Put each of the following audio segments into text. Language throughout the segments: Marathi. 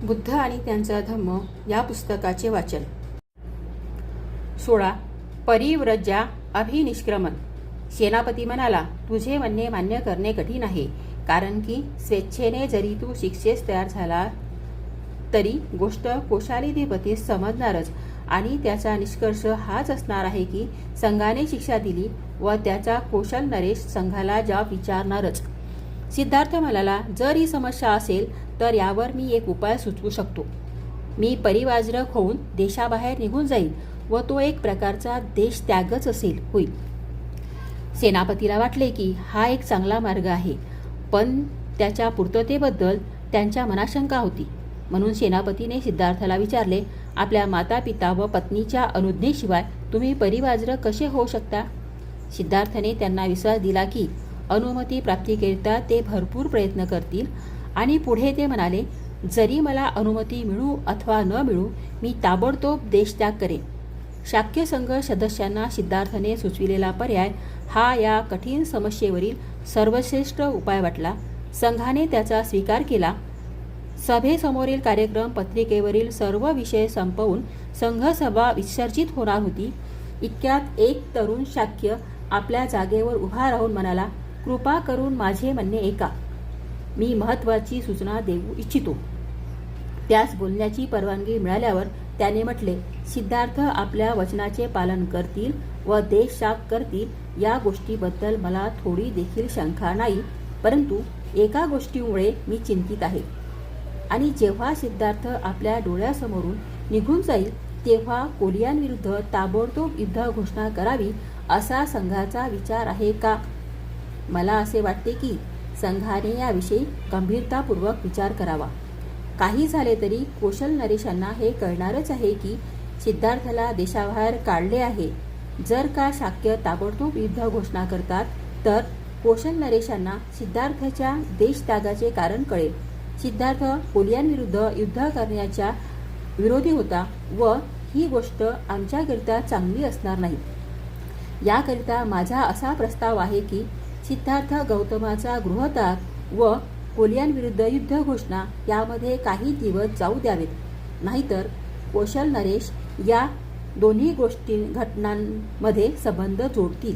बुद्ध आणि त्यांचा धम्म या पुस्तकाचे वाचन. 16. परिव्रज्या अभिनिष्क्रमण. सेनापती म्हणाला, तुझे म्हणणे मान्य करणे कठीण आहे, कारण की स्वेच्छेने जरी तू शिक्षेस तयार झाला तरी गोष्ट कोशालीधिपतीस समजणारच, आणि त्याचा निष्कर्ष हाच असणार आहे की संघाने शिक्षा दिली व त्याचा कोशल नरेश संघाला जाब विचारणारच. सिद्धार्थ म्हणाला, जर ही समस्या असेल तर यावर मी एक उपाय सुचवू शकतो. मी परिवाजरक होऊन देशाबाहेर निघून जाईल व तो एक प्रकारचा देशत्यागच होईल. सेनापतीला वाटले की हा एक चांगला मार्ग आहे, पण त्याच्या पूर्ततेबद्दल त्यांच्या मनात शंका होती. म्हणून सेनापतीने सिद्धार्थाला विचारले, आपल्या माता पिता व पत्नीच्या अनुज्ञेशिवाय तुम्ही परिवाजरक कसे होऊ शकता? सिद्धार्थने त्यांना विश्वास दिला की अनुमती प्राप्तीकरिता ते भरपूर प्रयत्न करतील, आणि पुढे ते म्हणाले, जरी मला अनुमती मिळू अथवा न मिळू मी ताबडतोब देशत्याग करेन. शाक्य संघ सदस्यांना सिद्धार्थने सुचविलेला पर्याय हा या कठीण समस्येवरील सर्वश्रेष्ठ उपाय वाटला. संघाने त्याचा स्वीकार केला. सभेसमोरील कार्यक्रम पत्रिकेवरील सर्व विषय संपवून संघसभा विसर्जित होणार होती. इतक्यात एक तरुण शाक्य आपल्या जागेवर उभा राहून म्हणाला, कृपा करून माझे म्हणणे ऐका. मी महत्त्वाची सूचना देऊ इच्छितो. त्यास बोलण्याची परवानगी मिळाल्यावर त्याने म्हटले, सिद्धार्थ आपल्या वचनाचे पालन करतील व देशत्याग करतील या गोष्टीबद्दल मला थोडी देखील शंका नाही, परंतु एका गोष्टीमुळे मी चिंतित आहे. आणि जेव्हा सिद्धार्थ आपल्या डोळ्यासमोरून निघून जाईल तेव्हा कोलियांविरुद्ध ताबडतोब युद्ध घोषणा करावी असा संघाचा विचार आहे का? मला असे वाटते की संघाने याविषयी गंभीरतापूर्वक विचार करावा. काही झाले तरी कोशल नरेशांना हे कळणारच आहे की सिद्धार्थाला देशाबाहेर काढले आहे. जर का शाक्य ताबडतोब युद्ध घोषणा करतात तर कोशल नरेशांना सिद्धार्थाच्या देशत्यागाचे कारण कळेल. सिद्धार्थ कोलियांविरुद्ध युद्ध करण्याच्या विरोधी होता व ही गोष्ट आमच्याकरिता चांगली असणार नाही. याकरिता माझा असा प्रस्ताव आहे की सिद्धार्थ गौतमाचा गृहत्याग व कोलियांविरुद्ध युद्ध घोषणा यामध्ये काही दिवस जाऊ द्यावेत, नाहीतर कोशल नरेश या दोन्ही घटनांमध्ये संबंध जोडतील.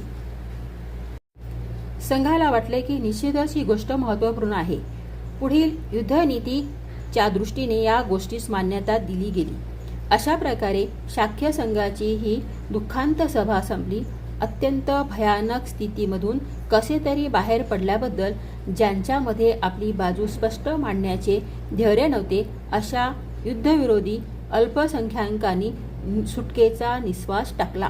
संघाला वाटले की निश्चितच ही गोष्ट महत्त्वपूर्ण आहे. पुढील युद्धनीतीच्या दृष्टीने या गोष्टीस मान्यता दिली गेली. अशा प्रकारे शाक्य संघाची ही दुःखांत सभा संपली. अत्यंत भयानक स्थितीमधून कसे तरी बाहेर पडल्याबद्दल ज्यांच्यामध्ये आपली बाजू स्पष्ट मांडण्याचे धैर्य नव्हते अशा युद्धविरोधी अल्पसंख्याकांनी सुटकेचा निश्वास टाकला.